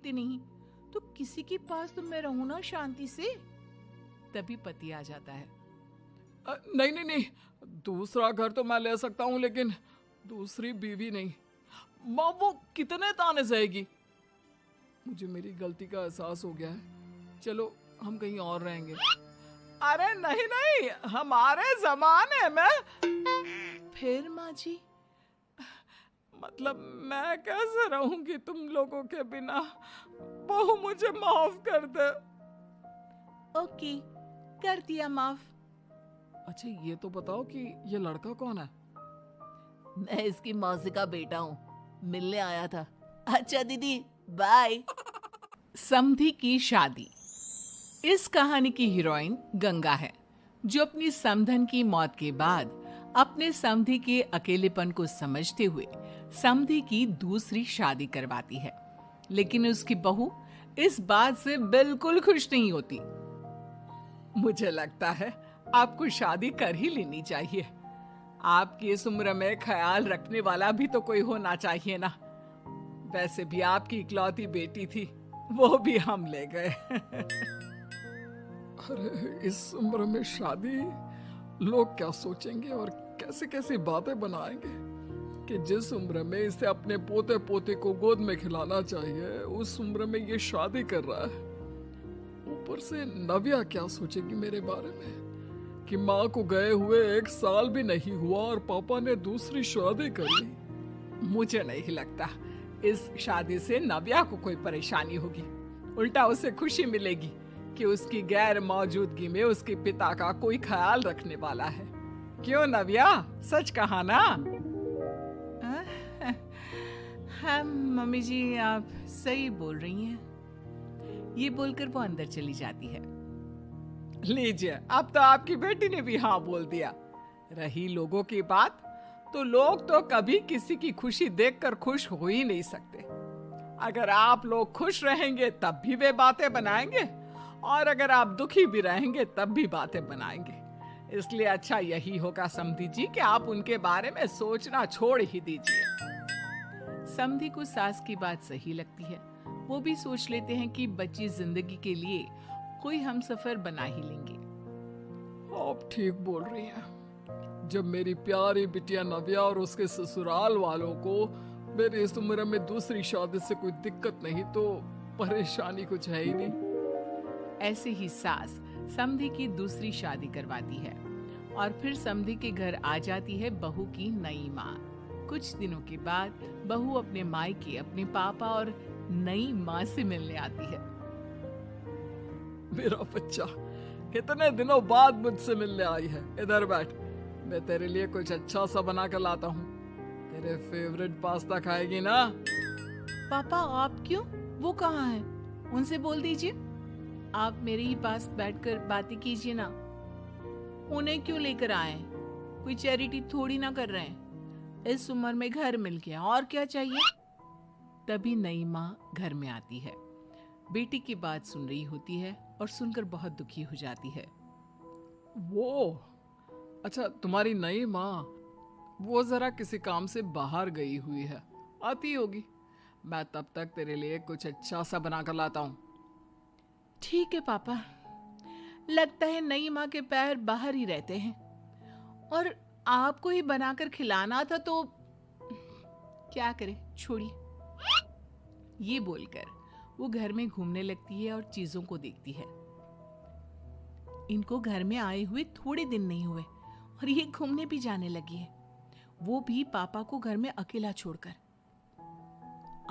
देते नहीं, तो किसी के पास तो मैं रहूं ना शांति से। तभी पति आ जाता है। नहीं नहीं नहीं, दूसरा घर तो मैं ले सकता हूँ, लेकिन दूसरी बीवी नहीं। माँ वो कितने ताने सहेगी। मुझे मेरी गलती का एहसास हो गया है, चलो हम कहीं और रहेंगे। अरे नहीं नहीं, हमारे जमाने में। फिर माँ जी? मतलब मैं कैसे रहूंगी तुम लोगों के बिना। बहू मुझे माफ कर दे। ओके, कर दिया माफ। अच्छा ये तो बताओ कि ये लड़का कौन है? मैं इसकी मौसी का बेटा हूँ, मिलने आया था। अच्छा दीदी, बाय। समधी की शादी। इस कहानी की हीरोइन गंगा है, जो अपनी समधन की मौत के बाद अपने समधी के अकेलेपन को समझते हुए समधी की दूसरी शादी करवाती है। लेकिन उसकी बहू इस बात से बिल्कुल खुश नहीं होती। मुझे लगता है आपको शादी कर ही लेनी चाहिए। आपकी इस उम्र में ख्याल रखने वाला भी तो कोई होना चाहिए ना। वैसे भी आपकी इकलौती बेटी थी, वो भी हम ले गए। अरे इस उम्र में शादी, लोग क्या सोचेंगे और कैसी कैसी बातें बनाएंगे कि जिस उम्र में इसे अपने पोते पोते को गोद में खिलाना चाहिए, उस उम्र में ये शादी कर रहा है। ऊपर से नव्या क्या सोचेगी मेरे बारे में कि माँ को गए हुए 1 साल भी नहीं हुआ और पापा ने दूसरी शादी कर ली। मुझे नहीं लगता इस शादी से नव्या को कोई परेशानी होगी, उल्टा उसे खुशी मिलेगी कि उसकी गैर मौजूदगी में उसके पिता का कोई ख्याल रखने वाला है। क्यों नव्या, सच कहा ना? हाँ मम्मी जी, आप सही बोल रही हैं। ये बोलकर वो अंदर चली जाती है। लीजिए, अब तो आपकी बेटी ने भी हाँ बोल दिया। रही लोगों की बात, तो लोग तो कभी किसी की खुशी देखकर खुश हो ही नहीं सकते। अगर आप लोग खुश रहेंगे तब भी वे बातें बनाएंगे, और अगर आप दुखी भी रहेंगे तब भी बातें बनाएंगे। इसलिए अच्छा यही होगा समधी जी कि आप उनके बारे में सोचना छोड़ ही दीजिए। समधी को सास की बात सही लगती है। वो भी सोच लेते हैं कि बच्ची जिंदगी के लिए कोई हमसफर बना ही लेंगे। आप ठीक बोल रही हैं। जब मेरी प्यारी बिटिया नव्या और उसके ससुराल वालों को मेरी इस उम्र में दूसरी शादी से कोई दिक्कत नहीं, तो परेशानी कुछ है ही नहीं। ऐसे ही सास समधी की दूसरी शादी करवाती है और फिर समधी के घर आ जाती है बहू की नई माँ। कुछ दिनों के बाद बहू अपने मायके अपने पापा और नई माँ से मिलने आती है। मेरा बच्चा कितने दिनों बाद मुझसे मिलने आई है। इधर बैठ, मैं तेरे लिए कुछ अच्छा सा बना कर लाता हूँ। तेरे फेवरेट पास्ता खाएगी ना? पापा आप क्यों? वो कहाँ है? उनसे बोल दीजिए। आप मेरे ही पास बैठकर बातें कीजिए ना। उन्हें क्यों लेकर आए? कोई चैरिटी थोड़ी ना कर रहे हैं। इस उम्र में घर मिल गया, और क्या चाहिए? तभी नई माँ घर में आती है। बेटी की बात सुन रही होती है और सुनकर बहुत दुखी हो जाती है। वो अच्छा, तुम्हारी नई माँ वो जरा किसी काम से बाहर गई हुई है, आती होगी। मैं तब तक तेरे लिए कुछ अच्छा सा बना कर लाता हूँ। ठीक है पापा। लगता है नई माँ के पैर बाहर ही रहते हैं, और आपको ही बनाकर खिलाना था तो क्या करे, छोड़िए। ये बोलकर वो घर में घूमने लगती है और चीजों को देखती है। इनको घर में आए हुए थोड़े दिन नहीं हुए और ये घूमने भी जाने लगी है, वो भी पापा को घर में अकेला छोड़कर।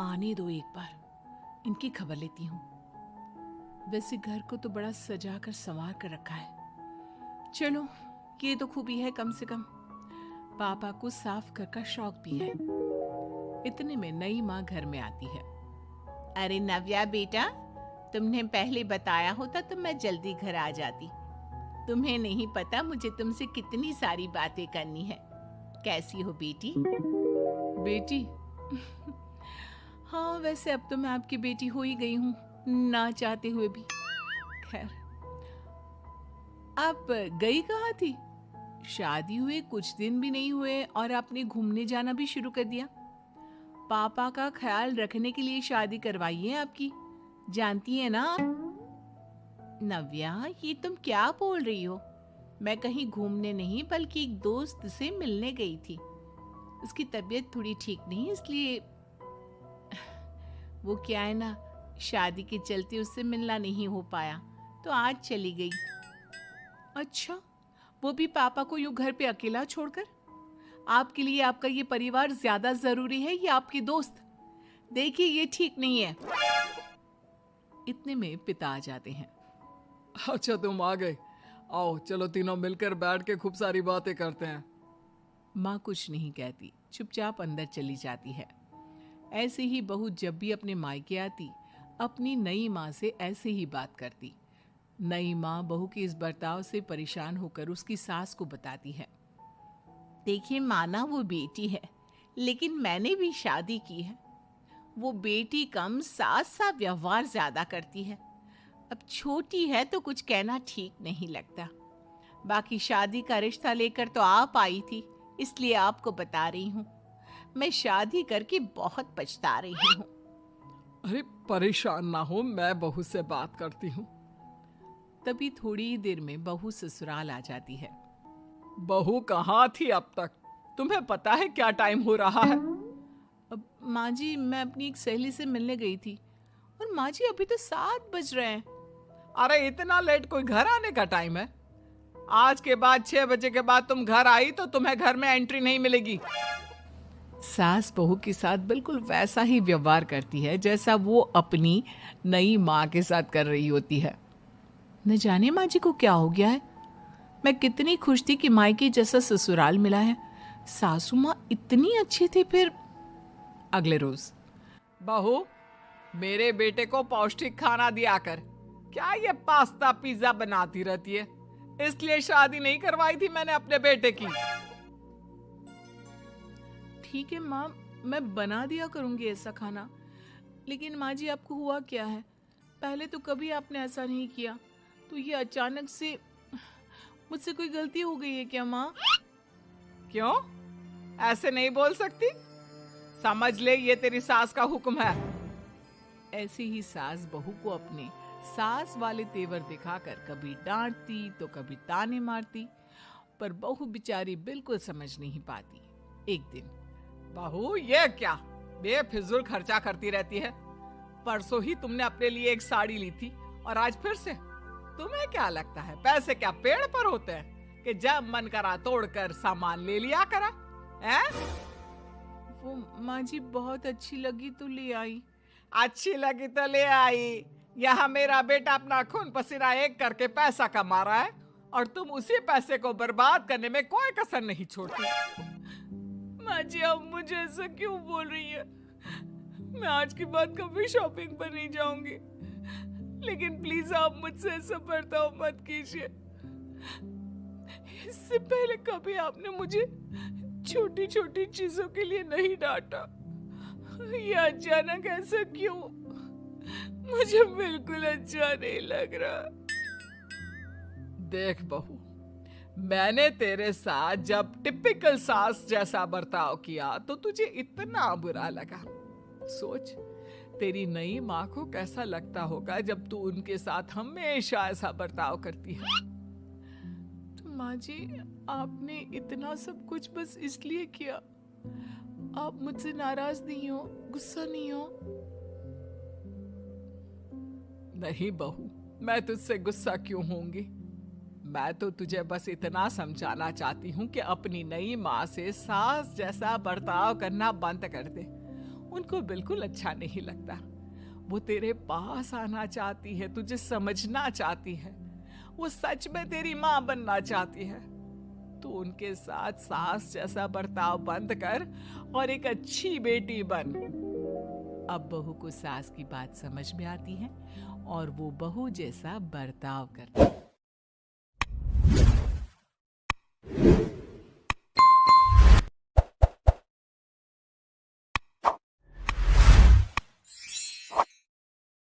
आने दो, एक बार इनकी खबर लेती हूँ। वैसे घर को तो बड़ा सजा कर संवार कर रखा है। चलो, ये तो खूबी है, कम से कम पापा को साफ कर का शौक भी है। इतने में नई माँ घर में आती है। अरे नव्या बेटा, तुमने पहले बताया होता तो मैं जल्दी घर आ जाती। तुम्हें नहीं पता मुझे तुमसे कितनी सारी बातें करनी है। कैसी हो बेटी? बेटी? हाँ, वैसे अब तो मैं आपकी बेटी हो ही गई हूँ, ना चाहते हुए भी। खैर, आप गई कहाँ थी? शादी हुए कुछ दिन भी नहीं हुए और आपने घूमने जाना भी शुरू कर दिया। पापा का ख्याल रखने के लिए शादी करवाई है आपकी, जानती है ना आप? नव्या, ये तुम क्या बोल रही हो? मैं कहीं घूमने नहीं बल्कि एक दोस्त से मिलने गई थी। उसकी तबीयत थोड़ी ठीक नहीं, इसलिए वो क्या है ना, शादी के चलते उससे मिलना नहीं हो पाया, तो आज चली गई। अच्छा, वो भी पापा को यूं घर पे अकेला छोड़कर? आपके लिए आपका ये परिवार ज्यादा जरूरी है या आपकी दोस्त? देखिए, ये ठीक नहीं है। इतने में पिता आ जाते हैं। अच्छा, तुम आ गए। आओ चलो तीनों मिलकर बैठ के खूब सारी बातें करते हैं। माँ कुछ नहीं कहती, चुपचाप अंदर चली जाती है। ऐसे ही बहू जब भी अपने मायके आती, अपनी नई माँ से ऐसे ही बात करती। नई माँ बहू के इस बर्ताव से परेशान होकर उसकी सास को बताती है। देखिए माना, वो बेटी है, लेकिन मैंने भी शादी की है। वो बेटी कम, सास सा व्यवहार ज्यादा करती है। अब छोटी है तो कुछ कहना ठीक नहीं लगता। बाकी शादी का रिश्ता लेकर तो आप आई थी, इसलिए आपको बता रही हूँ। मैं शादी करके बहुत पछता रही हूँ। अरे परेशान ना हो, मैं बहू से बात करती हूँ। तभी थोड़ी ही देर में बहू ससुराल आ जाती है। बहू कहाँ थी अब तक? तुम्हें पता है क्या टाइम हो रहा है? अब माँ जी, मैं अपनी एक सहेली से मिलने गई थी, और माँ जी अभी तो 7 बज रहे हैं। अरे इतना लेट कोई घर आने का टाइम है? आज के बाद 6 बजे के बाद तुम घर आई तो तुम्हें घर में एंट्री नहीं मिलेगी। सास बहू के साथ बिल्कुल वैसा ही व्यवहार करती है जैसा वो अपनी नई माँ के साथ कर रही होती है। न जाने माँ जी को क्या हो गया है। मैं कितनी खुश थी कि मायके जैसा ससुराल मिला है। सासू माँ इतनी अच्छी थी। फिर अगले रोज, बहू, मेरे बेटे को पौष्टिक खाना दिया कर। क्या ये पास्ता पिज्जा बनाती रहती है? इसलिए शादी नहीं करवाई थी मैंने अपने बेटे की। ठीक है माँ, मैं बना दिया करूंगी ऐसा खाना। लेकिन माँ जी, आपको हुआ क्या है? पहले तो कभी आपने ऐसा नहीं किया, तो ये अचानक से मुझसे कोई गलती हो गई है क्या माँ? क्यों? ऐसे नहीं बोल सकती। समझ ले, ये तेरी सास का हुक्म है। ऐसे ही सास बहू को अपने सास वाले तेवर दिखाकर कभी डांटती तो कभी ताने मारती, पर बहू बेचारी बिल्कुल समझ नहीं पाती। एक दिन, बहू ये क्या बेफिजूल खर्चा करती रहती है? परसों ही तुमने अपने लिए एक साड़ी ली थी और आज फिर से। तुम्हें क्या लगता है पैसे क्या पेड़ पर होते हैं कि जब मन करा तोड़कर सामान ले लिया करा? वो माँ जी बहुत अच्छी लगी तो ले आई। अच्छी लगी तो ले आई? यहाँ मेरा बेटा अपना खून पसीना एक करके पैसा कमा रहा है और तुम उसी पैसे को बर्बाद करने में कोई कसर नहीं छोड़ती। माँ जी, आप मुझे ऐसा क्यों बोल रही है? मैं आज के बाद कभी शॉपिंग पर नहीं जाऊंगी, लेकिन प्लीज आप मुझसे ऐसा बर्ताव मत कीजिए। इससे पहले कभी आपने मुझे छोटी छोटी चीजों के लिए नहीं डांटा। ये अचानक ऐसा क्यों? मुझे बिल्कुल अच्छा नहीं लग रहा। देख बहू, मैंने तेरे साथ जब टिपिकल सास जैसा बर्ताव किया तो तुझे इतना बुरा लगा। सोच, तेरी नई माँ को कैसा लगता होगा जब तू उनके साथ हमेशा ऐसा बर्ताव करती है। तो माँ जी, आपने इतना सब कुछ बस इसलिए किया? आप मुझसे नाराज नहीं हो, गुस्सा नहीं हो? नहीं बहू, मैं तुझसे गुस्सा क्यों होंगी? मैं तो तुझे बस इतना समझाना चाहती हूँ कि अपनी नई माँ से सास जैसा बर्ताव करना बंद कर दे। उनको बिल्कुल अच्छा नहीं लगता। वो तेरे पास आना चाहती है, तुझे समझना चाहती है। वो सच में तेरी माँ बनना चाहती है। तू उनके साथ सास जैसा बर्ताव बंद कर और एक अच्छी बेटी बन। अब बहू को सास की बात समझ में आती है और वो बहू जैसा बर्ताव करती है।